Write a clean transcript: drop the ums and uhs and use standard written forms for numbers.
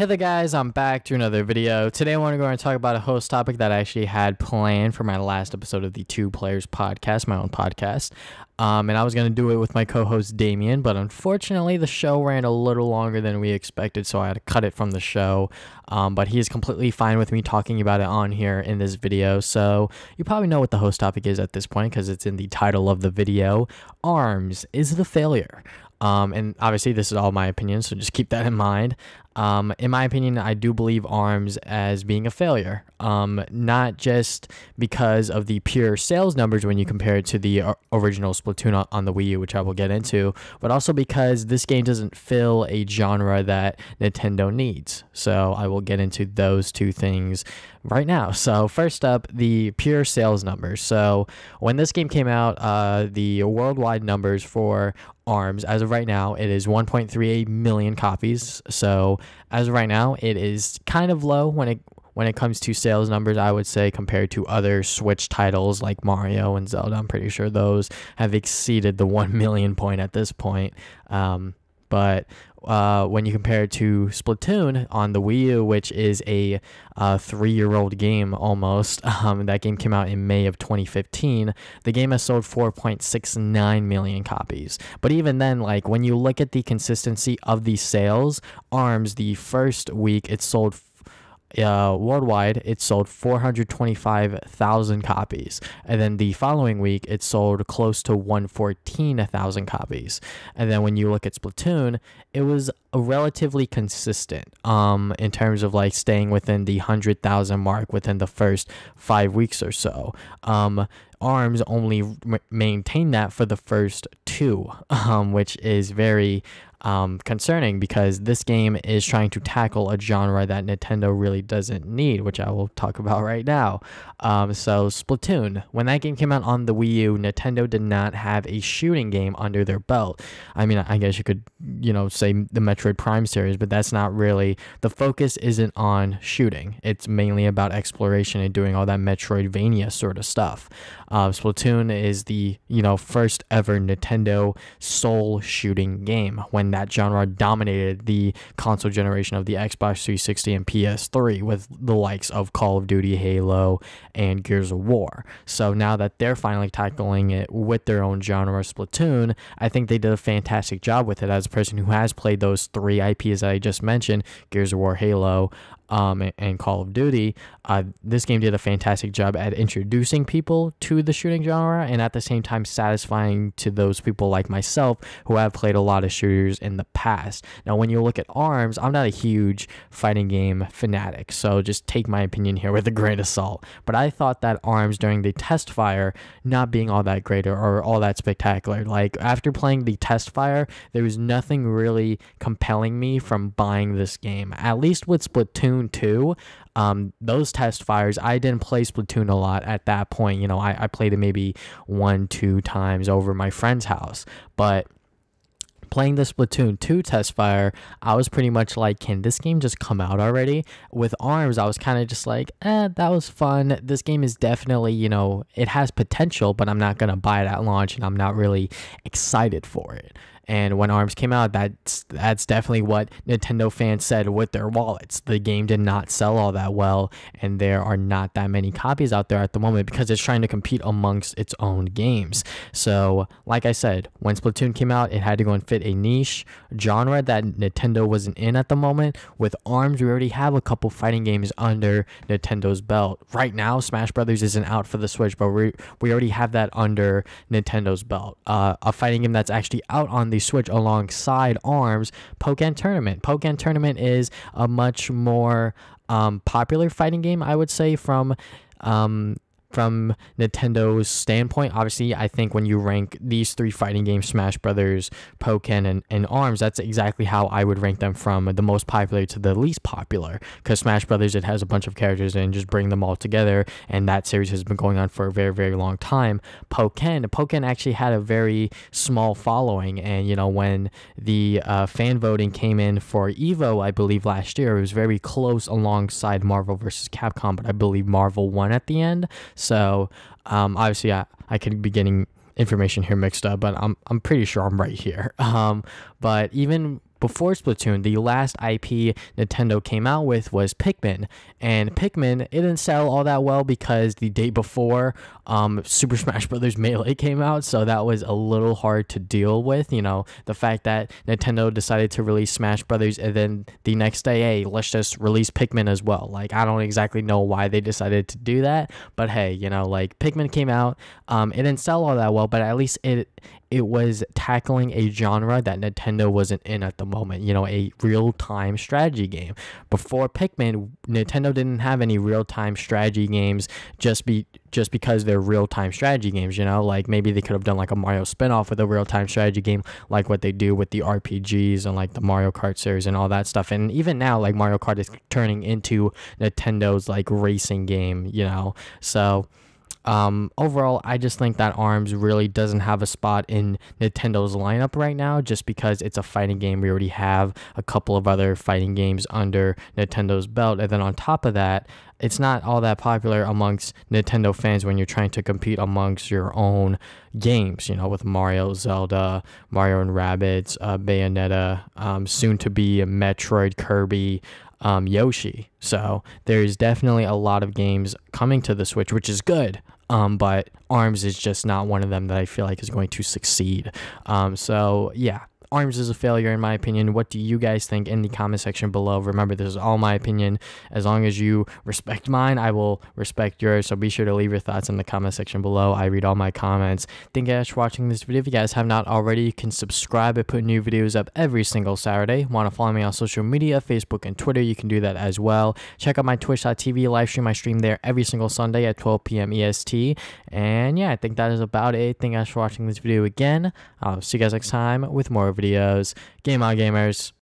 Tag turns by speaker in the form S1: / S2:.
S1: Hey there guys, I'm back to another video. Today I want to go and talk about a host topic that I actually had planned for my last episode of the Two Players podcast, my own podcast. And I was going to do it with my co-host Damien, but unfortunately the show ran a little longer than we expected, so I had to cut it from the show. But he is completely fine with me talking about it on here in this video, so you probably know what the host topic is at this point because it's in the title of the video. ARMS is the failure. And obviously this is all my opinion, so just keep that in mind. In my opinion, I do believe ARMS as being a failure. Not just because of the pure sales numbers when you compare it to the original Splatoon on the Wii U, which I will get into, but also because this game doesn't fill a genre that Nintendo needs. So I will get into those two things right now. So first up, the pure sales numbers. So when this game came out, the worldwide numbers for ARMS, as of right now, it is 1.38 million copies. So as of right now, it is kind of low when it comes to sales numbers, I would say, compared to other Switch titles like Mario and Zelda. I'm pretty sure those have exceeded the 1 million point at this point. But when you compare it to Splatoon on the Wii U, which is a 3-year-old game almost, that game came out in May of 2015, the game has sold 4.69 million copies. But even then, like, when you look at the consistency of the sales, ARMS, the first week it sold worldwide, it sold 425,000 copies, and then the following week it sold close to 114,000 copies. And then when you look at Splatoon, it was relatively consistent in terms of like staying within the 100,000 mark within the first 5 weeks or so. ARMS only maintained that for the first two, which is very concerning because this game is trying to tackle a genre that Nintendo really doesn't need, which I will talk about right now. So Splatoon, when that game came out on the Wii U, Nintendo did not have a shooting game under their belt. I mean, I guess you could, say the Metroid Prime series, but that's not really, the focus isn't on shooting. It's mainly about exploration and doing all that Metroidvania sort of stuff. Splatoon is the, first ever Nintendo sole shooting game when that genre dominated the console generation of the Xbox 360 and PS3 with the likes of Call of Duty, Halo, and Gears of War. So now that they're finally tackling it with their own genre, Splatoon, I think they did a fantastic job with it. As a person who has played those three IPs that I just mentioned, Gears of War, Halo, and Call of Duty, this game did a fantastic job at introducing people to the shooting genre and at the same time satisfying to those people like myself who have played a lot of shooters in the past. Now, when you look at ARMS, I'm not a huge fighting game fanatic, so just take my opinion here with a grain of salt. But I thought that ARMS during the test fire not being all that great or all that spectacular. Like, after playing the test fire, there was nothing really compelling me from buying this game. At least with Splatoon 2, those test fires, I didn't play Splatoon a lot at that point. I played it maybe 1-2 times over my friend's house, but playing the Splatoon 2 test fire, I was pretty much like, can this game just come out already? With ARMS, I was kind of just like, that was fun. This game is definitely, it has potential, but I'm not going to buy it at launch, and I'm not really excited for it. And when ARMS came out, that's definitely what Nintendo fans said with their wallets. The game did not sell all that well, and there are not that many copies out there at the moment because it's trying to compete amongst its own games. So, like I said, when Splatoon came out, it had to go and fit a niche genre that Nintendo wasn't in at the moment. With ARMS, we already have a couple fighting games under Nintendo's belt. Right now, Smash Brothers isn't out for the Switch, but we already have that under Nintendo's belt. A fighting game that's actually out on the Switch alongside ARMS, Pokken Tournament. Pokken Tournament is a much more popular fighting game, I would say, from Nintendo's standpoint. Obviously, I think when you rank these three fighting games, Smash Brothers, Pokken, and ARMS, that's exactly how I would rank them from the most popular to the least popular, because Smash Brothers, it has a bunch of characters and just bring them all together, and that series has been going on for a very, very long time. Pokken actually had a very small following, and when the fan voting came in for EVO, I believe last year, it was very close alongside Marvel vs. Capcom, but I believe Marvel won at the end. So obviously I could be getting information here mixed up, but I'm pretty sure I'm right here. But even before Splatoon, the last IP Nintendo came out with was Pikmin, and Pikmin, it didn't sell all that well because the day before Super Smash Bros. Melee came out, so that was a little hard to deal with. You know, the fact that Nintendo decided to release Smash Brothers and then the next day, hey, let's just release Pikmin as well. Like, I don't exactly know why they decided to do that, but hey, you know, like, Pikmin came out, it didn't sell all that well, but at least it was tackling a genre that Nintendo wasn't in at the moment, you know, a real-time strategy game. Before Pikmin, Nintendo didn't have any real-time strategy games just because they're real-time strategy games, you know? Like, maybe they could have done like a Mario spin-off with a real-time strategy game, like what they do with the RPGs and like the Mario Kart series and all that stuff. And even now, like, Mario Kart is turning into Nintendo's like racing game, you know? So overall, I just think that ARMS really doesn't have a spot in Nintendo's lineup right now, just because it's a fighting game. We already have a couple of other fighting games under Nintendo's belt, and then on top of that, it's not all that popular amongst Nintendo fans when you're trying to compete amongst your own games, you know, with Mario, Zelda, Mario and Rabbids, Bayonetta, soon to be Metroid, Kirby, Yoshi. So there's definitely a lot of games coming to the Switch, which is good. But ARMS is just not one of them that I feel like is going to succeed. So yeah, ARMS is a failure in my opinion. What do you guys think in the comment section below? Remember, this is all my opinion. As long as you respect mine, I will respect yours. So be sure to leave your thoughts in the comment section below. I read all my comments. Thank you guys for watching this video. If you guys have not already, you can subscribe. I put new videos up every single Saturday. Want to follow me on social media, Facebook and Twitter? You can do that as well. Check out my twitch.tv live stream. I stream there every single Sunday at 12 p.m. EST. And yeah, I think that is about it. Thank you guys for watching this video again. I'll see you guys next time with more videos. Game on, gamers.